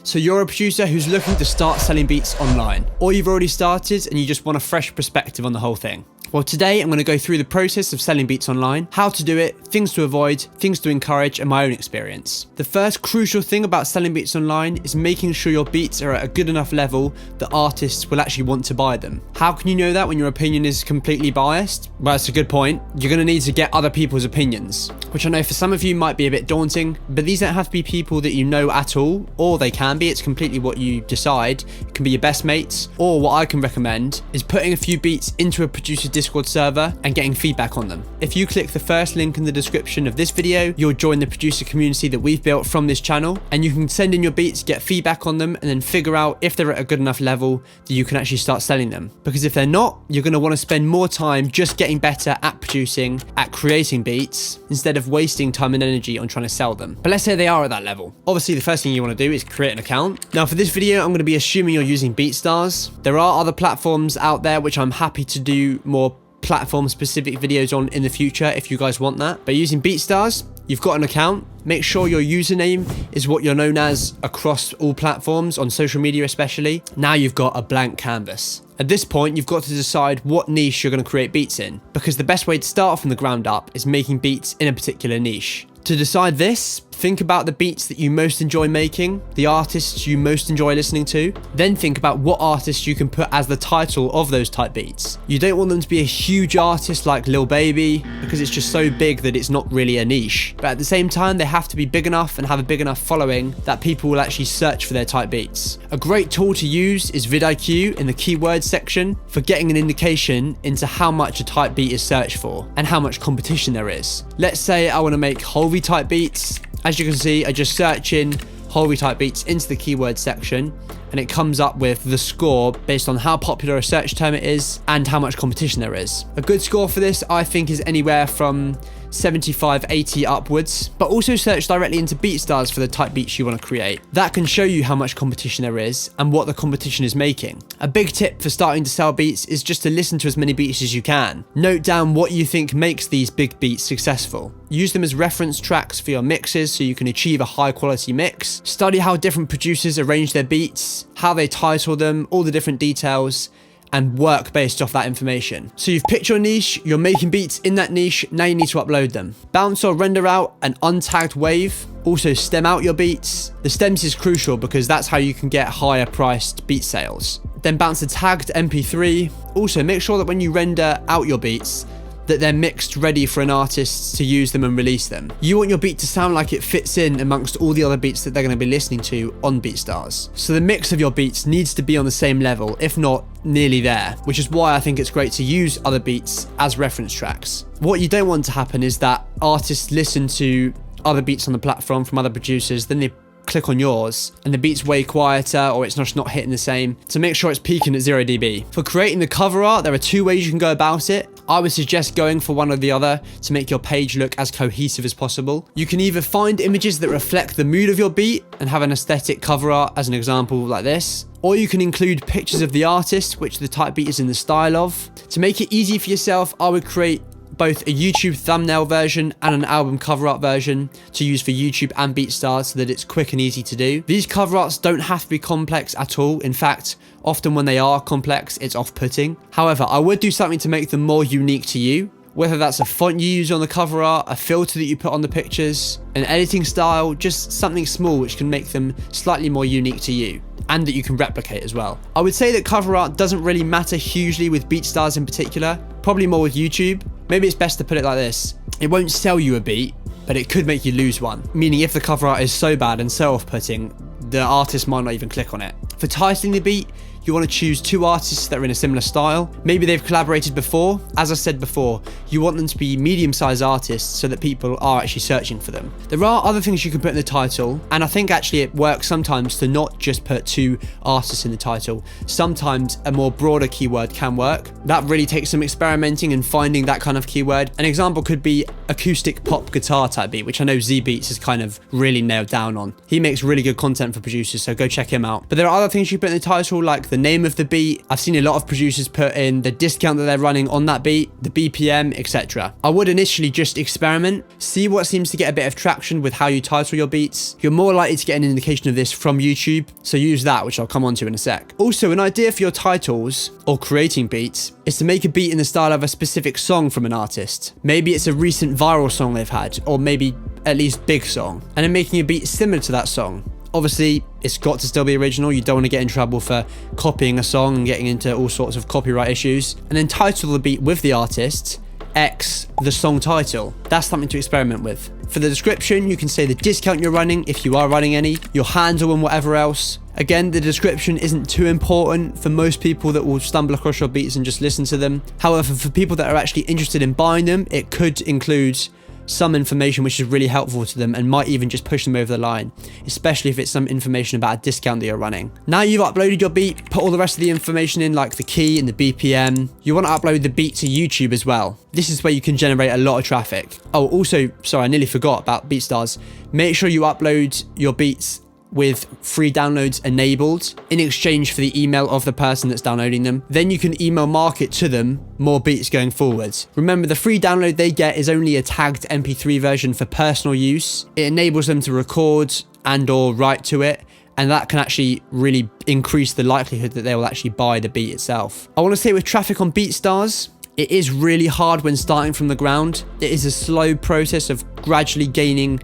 So you're a producer who's looking to start selling beats online, or you've already started and you just want a fresh perspective on the whole thing. Well, today I'm going to go through the process of selling beats online, how to do it, things to avoid, things to encourage, and my own experience. The first crucial thing about selling beats online is making sure your beats are at a good enough level that artists will actually want to buy them. How can you know that when your opinion is completely biased? Well, that's a good point. You're going to need to get other people's opinions, which I know for some of you might be a bit daunting, but these don't have to be people that you know at all, or they can be. It's completely what you decide. It can be your best mates, or what I can recommend is putting a few beats into a producer Discord server and getting feedback on them. If you click the first link in the description of this video, you'll join the producer community that we've built from this channel, and you can send in your beats, get feedback on them, and then figure out if they're at a good enough level that you can actually start selling them. Because if they're not, you're going to want to spend more time just getting better at producing, at creating beats, instead of wasting time and energy on trying to sell them. But let's say they are at that level. Obviously, the first thing you want to do is create an account. Now for this video, I'm going to be assuming you're using BeatStars. There are other platforms out there which I'm happy to do more platform specific videos on in the future if you guys want that. But using BeatStars, you've got an account. Make sure your username is what you're known as across all platforms, on social media especially. Now you've got a blank canvas. At this point, you've got to decide what niche you're going to create beats in, because the best way to start from the ground up is making beats in a particular niche. To decide this, think about the beats that you most enjoy making, the artists you most enjoy listening to. Then think about what artists you can put as the title of those type beats. You don't want them to be a huge artist like Lil Baby, because it's just so big that it's not really a niche. But at the same time, they have to be big enough and have a big enough following that people will actually search for their type beats. A great tool to use is vidIQ in the keywords section for getting an indication into how much a type beat is searched for and how much competition there is. Let's say I want to make Hulvey type beats. As you can see, I just search in Hulvey type beats into the keyword section, and it comes up with the score based on how popular a search term it is and how much competition there is. A good score for this, I think, is anywhere from 75, 80 upwards, but also search directly into BeatStars for the type beats you want to create. That can show you how much competition there is and what the competition is making. A big tip for starting to sell beats is just to listen to as many beats as you can. Note down what you think makes these big beats successful. Use them as reference tracks for your mixes so you can achieve a high quality mix. Study how different producers arrange their beats, how they title them, all the different details, and work based off that information. So you've picked your niche, you're making beats in that niche, now you need to upload them. Bounce or render out an untagged wave. Also stem out your beats. The stems is crucial because that's how you can get higher priced beat sales. Then bounce a tagged MP3. Also make sure that when you render out your beats, that they're mixed ready for an artist to use them and release them. You want your beat to sound like it fits in amongst all the other beats that they're going to be listening to on BeatStars. So the mix of your beats needs to be on the same level, if not nearly there, which is why I think it's great to use other beats as reference tracks. What you don't want to happen is that artists listen to other beats on the platform from other producers, then they click on yours and the beat's way quieter or it's just not hitting the same. So make sure it's peaking at 0 dB. For creating the cover art, there are two ways you can go about it. I would suggest going for one or the other to make your page look as cohesive as possible. You can either find images that reflect the mood of your beat and have an aesthetic cover art, as an example like this, or you can include pictures of the artist, which the type beat is in the style of. To make it easy for yourself, I would create both a YouTube thumbnail version and an album cover art version to use for YouTube and BeatStars so that it's quick and easy to do. These cover arts don't have to be complex at all. In fact, often when they are complex, it's off-putting. However, I would do something to make them more unique to you, whether that's a font you use on the cover art, a filter that you put on the pictures, an editing style, just something small which can make them slightly more unique to you and that you can replicate as well. I would say that cover art doesn't really matter hugely with BeatStars in particular, probably more with YouTube. Maybe it's best to put it like this. It won't sell you a beat, but it could make you lose one. Meaning if the cover art is so bad and so off-putting, the artist might not even click on it. For titling the beat, you want to choose two artists that are in a similar style. Maybe they've collaborated before. As I said before, you want them to be medium-sized artists so that people are actually searching for them. There are other things you can put in the title, and I think actually it works sometimes to not just put two artists in the title. Sometimes a more broader keyword can work. That really takes some experimenting and finding that kind of keyword. An example could be acoustic pop guitar type beat, which I know Z Beats has kind of really nailed down on. He makes really good content for producers, so go check him out. But there are other things you put in the title, like the name of the beat. I've seen a lot of producers put in the discount that they're running on that beat, the BPM, etc. I would initially just experiment, see what seems to get a bit of traction with how you title your beats. You're more likely to get an indication of this from YouTube, so use that, which I'll come on to in a sec. Also, an idea for your titles or creating beats is to make a beat in the style of a specific song from an artist. Maybe it's a recent viral song they've had, or maybe at least big song, and then making a beat similar to that song. Obviously, it's got to still be original. You don't want to get in trouble for copying a song and getting into all sorts of copyright issues. And then title the beat with the artist, X the song title. That's something to experiment with. For the description, you can say the discount you're running, if you are running any, your handle and whatever else. Again, the description isn't too important for most people that will stumble across your beats and just listen to them. However, for people that are actually interested in buying them, it could include some information which is really helpful to them and might even just push them over the line, especially if it's some information about a discount that you're running. Now you've uploaded your beat, put all the rest of the information in, like the key and the BPM. You want to upload the beat to YouTube as well. This is where you can generate a lot of traffic. Oh, also, sorry, I nearly forgot about BeatStars. Make sure you upload your beats with free downloads enabled in exchange for the email of the person that's downloading them. Then you can email market to them more beats going forwards. Remember, the free download they get is only a tagged MP3 version for personal use. It enables them to record and or write to it, and that can actually really increase the likelihood that they will actually buy the beat itself. I want to say with traffic on BeatStars, it is really hard when starting from the ground. It is a slow process of gradually gaining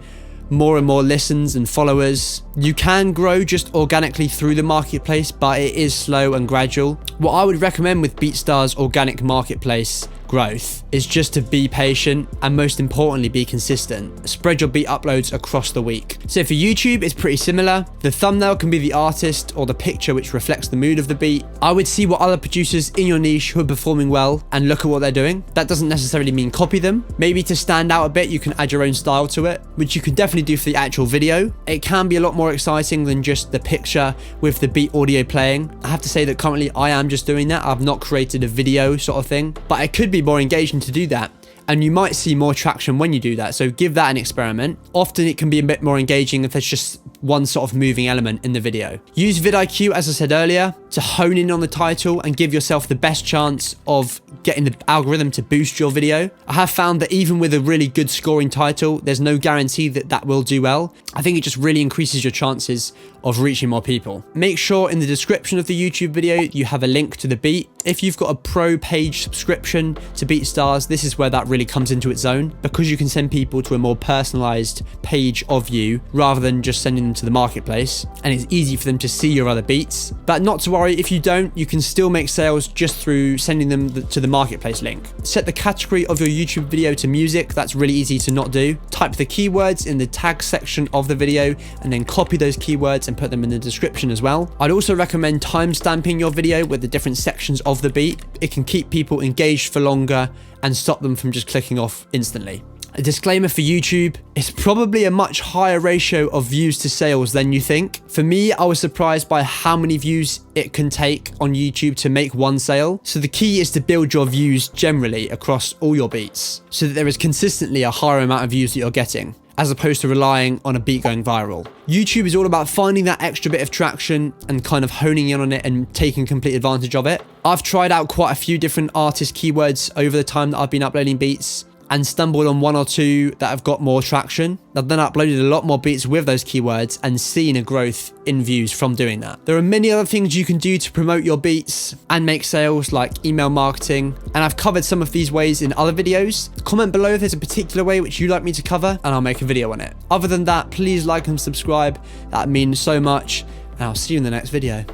more and more listens and followers. You can grow just organically through the marketplace, but it is slow and gradual. What I would recommend with BeatStars organic marketplace growth is just to be patient and most importantly be consistent. Spread your beat uploads across the week. So for YouTube, it's pretty similar. The thumbnail can be the artist or the picture which reflects the mood of the beat. I would see what other producers in your niche who are performing well and look at what they're doing. That doesn't necessarily mean copy them. Maybe to stand out a bit, you can add your own style to it, which you can definitely do for the actual video. It can be a lot more exciting than just the picture with the beat audio playing. I have to say that currently I am just doing that. I've not created a video sort of thing, but it could be more engaging to do that, and you might see more traction when you do that, so give that an experiment. Often it can be a bit more engaging if there's just one sort of moving element in the video. Use vidIQ, as I said earlier, to hone in on the title and give yourself the best chance of getting the algorithm to boost your video. I have found that even with a really good scoring title, there's no guarantee that that will do well. I think it just really increases your chances of reaching more people. Make sure in the description of the YouTube video you have a link to the beat. If you've got a pro page subscription to BeatStars, this is where that really comes into its own, because you can send people to a more personalized page of you rather than just sending them to the marketplace, and it's easy for them to see your other beats. But not to worry, if you don't, you can still make sales just through sending them to the marketplace link. Set the category of your YouTube video to music. That's really easy to not do. Type the keywords in the tag section of the video and then copy those keywords and put them in the description as well. I'd also recommend timestamping your video with the different sections of the beat. It can keep people engaged for longer and stop them from just clicking off instantly. A disclaimer for YouTube, it's probably a much higher ratio of views to sales than you think. For me, I was surprised by how many views it can take on YouTube to make one sale. So the key is to build your views generally across all your beats so that there is consistently a higher amount of views that you're getting, as opposed to relying on a beat going viral. YouTube is all about finding that extra bit of traction and kind of honing in on it and taking complete advantage of it. I've tried out quite a few different artist keywords over the time that I've been uploading beats and stumbled on one or two that have got more traction. I've then uploaded a lot more beats with those keywords and seen a growth in views from doing that. There are many other things you can do to promote your beats and make sales, like email marketing, and I've covered some of these ways in other videos. Comment below if there's a particular way which you'd like me to cover and I'll make a video on it. Other than that, please like and subscribe. That means so much, and I'll see you in the next video.